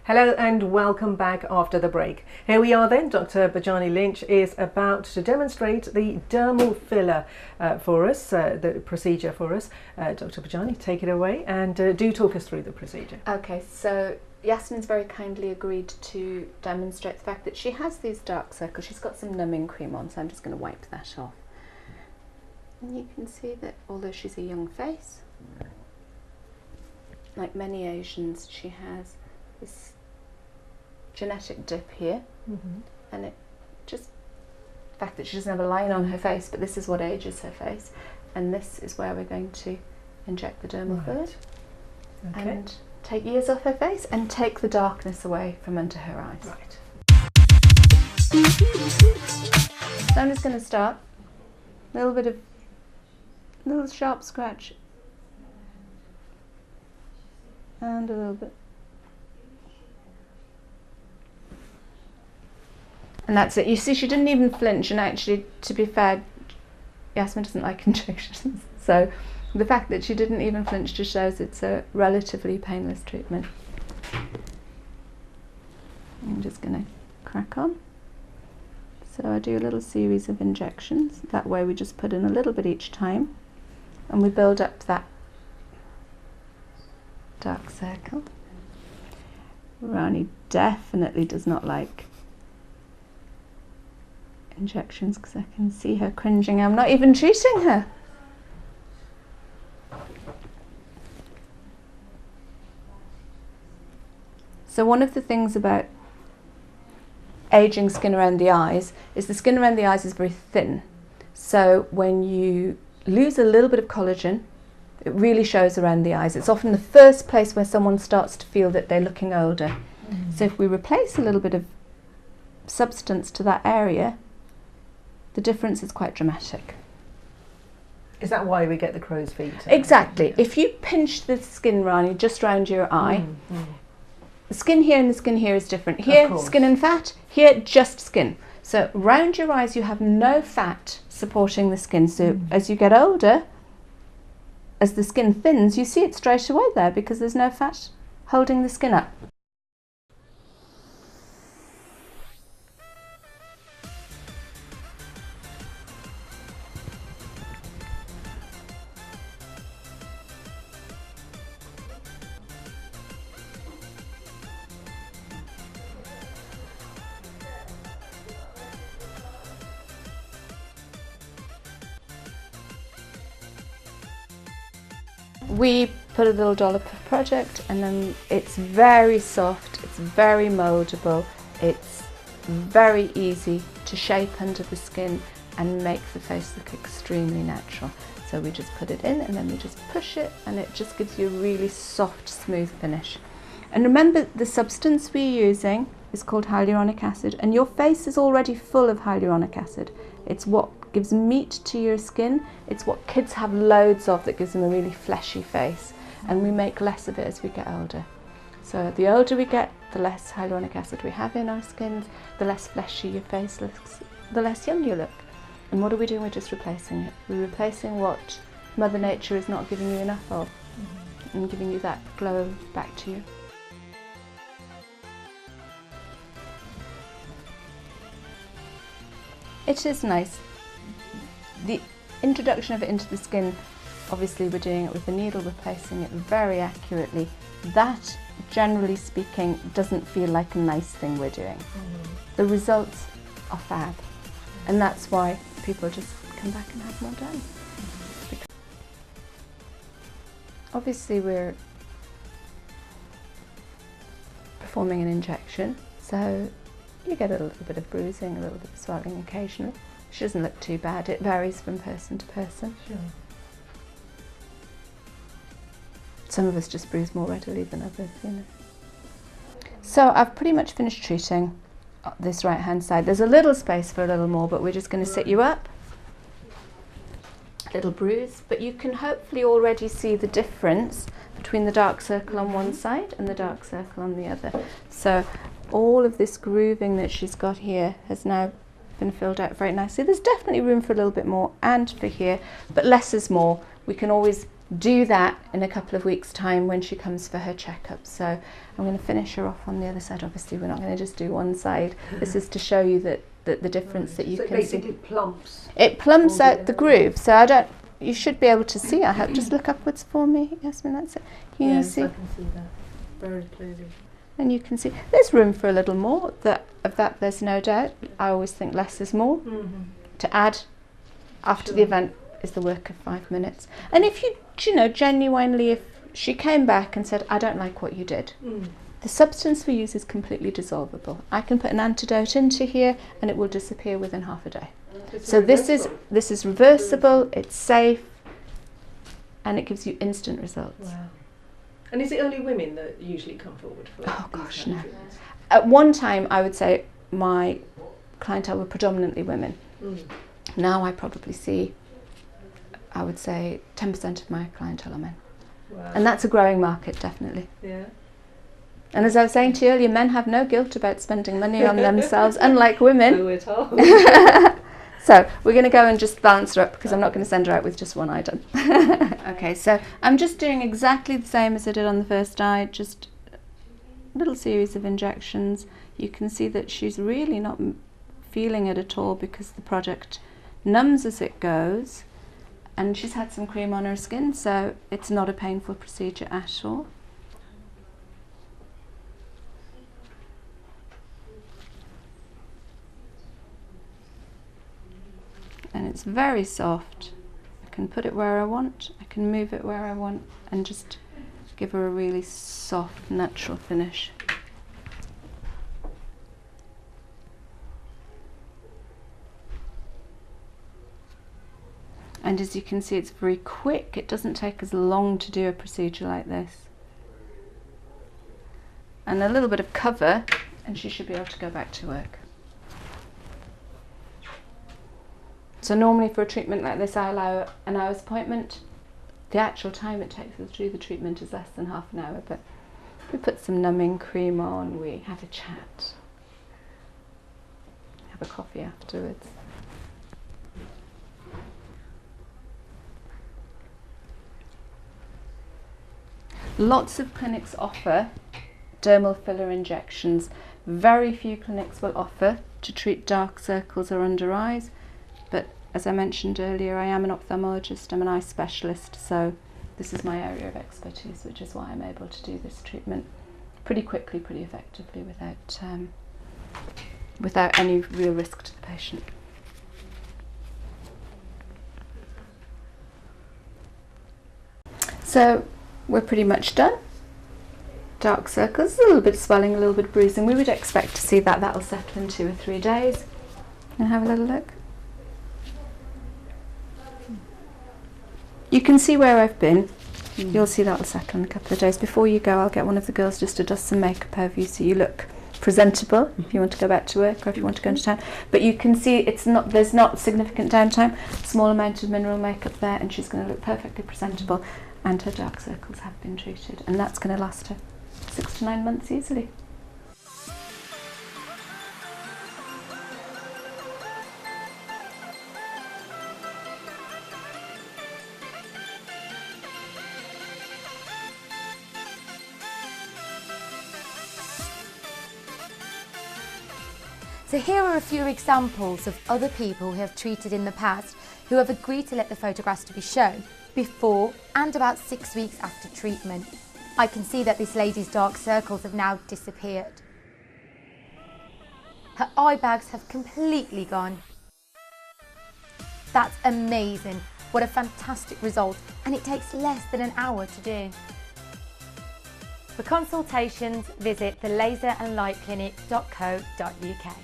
Hello and welcome back after the break. Here we are then. Dr. Bajani Lynch is about to demonstrate the dermal filler for us, the procedure for us. Dr. Bajani, take it away and do talk us through the procedure. Okay, so Yasmin's very kindly agreed to demonstrate the fact that she has these dark circles. She's got some numbing cream on, so I'm just going to wipe that off. And you can see that although she's a young face, like many Asians, she has this genetic dip here, and it just, the fact that she doesn't have a line on her face, but this is what ages her face, and this is where we're going to inject the dermal filler and take years off her face and take the darkness away from under her eyes. Right. So I'm just going to start a little sharp scratch and a little bit. And that's it. You see, she didn't even flinch, and actually, to be fair, Yasmin doesn't like injections. So the fact that she didn't even flinch just shows it's a relatively painless treatment. I'm just going to crack on. So I do a little series of injections. That way we just put in a little bit each time, and we build up that dark circle. Rani definitely does not like injections because I can see her cringing. I'm not even treating her. So one of the things about aging skin around the eyes is the skin around the eyes is very thin. So when you lose a little bit of collagen, it really shows around the eyes. It's often the first place where someone starts to feel that they're looking older. So if we replace a little bit of substance to that area, the difference is quite dramatic. Is that why we get the crow's feet? Exactly. If you pinch the skin, Rani, just round your eye, the skin here and the skin here is different. Here, skin and fat. Here, just skin. So round your eyes, you have no fat supporting the skin. So as you get older, as the skin thins, you see it straight away there because there's no fat holding the skin up. We put a little dollop of product, and then it's very soft, it's very moldable, it's very easy to shape under the skin and make the face look extremely natural. So we just put it in and then we just push it, and it just gives you a really soft, smooth finish. And remember, the substance we're using is called hyaluronic acid, and your face is already full of hyaluronic acid. It's what gives meat to your skin. It's what kids have loads of that gives them a really fleshy face, and we make less of it as we get older. So the older we get, the less hyaluronic acid we have in our skins, the less fleshy your face looks, the less young you look. And what are we doing? We're just replacing it. We're replacing what Mother Nature is not giving you enough of, and giving you that glow back to you. It is nice. The introduction of it into the skin, obviously we're doing it with the needle, we're placing it very accurately. That, generally speaking, doesn't feel like a nice thing we're doing. The results are fab, and that's why people just come back and have more done. Obviously we're performing an injection, so you get a little bit of bruising, a little bit of swelling occasionally. She doesn't look too bad. It varies from person to person. Sure. Some of us just bruise more readily than others, you know. So I've pretty much finished treating this right hand side. There's a little space for a little more, but we're just going to sit you up. Little bruise, but you can hopefully already see the difference between the dark circle on one side and the dark circle on the other. So all of this grooving that she's got here has now been filled out very nicely. There's definitely room for a little bit more and for here, but less is more. We can always do that in a couple of weeks' time when she comes for her checkup. So I'm going to finish her off on the other side. Obviously we're not going to just do one side. This is to show you that the difference that you so can basically see. plumps. It plumps out the groove, so you should be able to see. I hope. Just look upwards for me, Yasmin. That's it. You can see. I can see that very clearly. And you can see there's room for a little more. Of that, there's no doubt. I always think less is more. Mm-hmm. To add after the event is the work of 5 minutes. And if you know, genuinely, if she came back and said, I don't like what you did, the substance we use is completely dissolvable. I can put an antidote into here and it will disappear within half a day. So this is reversible, it's safe, and it gives you instant results. Wow. And is it only women that usually come forward for Oh gosh, no. treatments? At one time I would say my clientele were predominantly women. Now I probably see, I would say 10% of my clientele are men. Wow. And that's a growing market, definitely. Yeah. And as I was saying to you earlier, men have no guilt about spending money on themselves, unlike women. So we're told. So we're going to go and just balance her up because I'm not going to send her out with just one eye done. Okay, so I'm just doing exactly the same as I did on the first eye, just a little series of injections. You can see that she's really not feeling it at all because the product numbs as it goes, and she's had some cream on her skin, so it's not a painful procedure at all. And it's very soft. I can put it where I want, I can move it where I want, and just give her a really soft, natural finish. And as you can see, it's very quick. It doesn't take as long to do a procedure like this. And a little bit of cover, and she should be able to go back to work. So normally for a treatment like this, I allow an hour's appointment. The actual time it takes us to do the treatment is less than half an hour, but we put some numbing cream on, we have a chat, have a coffee afterwards. Lots of clinics offer dermal filler injections. Very few clinics will offer to treat dark circles or under eyes, but as I mentioned earlier, I am an ophthalmologist, I'm an eye specialist, so this is my area of expertise, which is why I'm able to do this treatment pretty quickly, pretty effectively, without any real risk to the patient. So we're pretty much done. Dark circles, a little bit of swelling, a little bit of bruising. We would expect to see that. That'll settle in 2 or 3 days. And have a little look. You can see where I've been. You'll see that'll settle in a couple of days. Before you go, I'll get one of the girls just to dust some makeup over you so you look presentable if you want to go back to work or if you want to go into town. But you can see there's not significant downtime. Small amount of mineral makeup there, and she's going to look perfectly presentable, and her dark circles have been treated, and that's going to last her 6 to 9 months easily. So here are a few examples of other people who have treated in the past who have agreed to let the photographs to be shown before and about 6 weeks after treatment. I can see that this lady's dark circles have now disappeared. Her eye bags have completely gone. That's amazing. What a fantastic result, and it takes less than an hour to do. For consultations, visit thelaserandlightclinic.co.uk.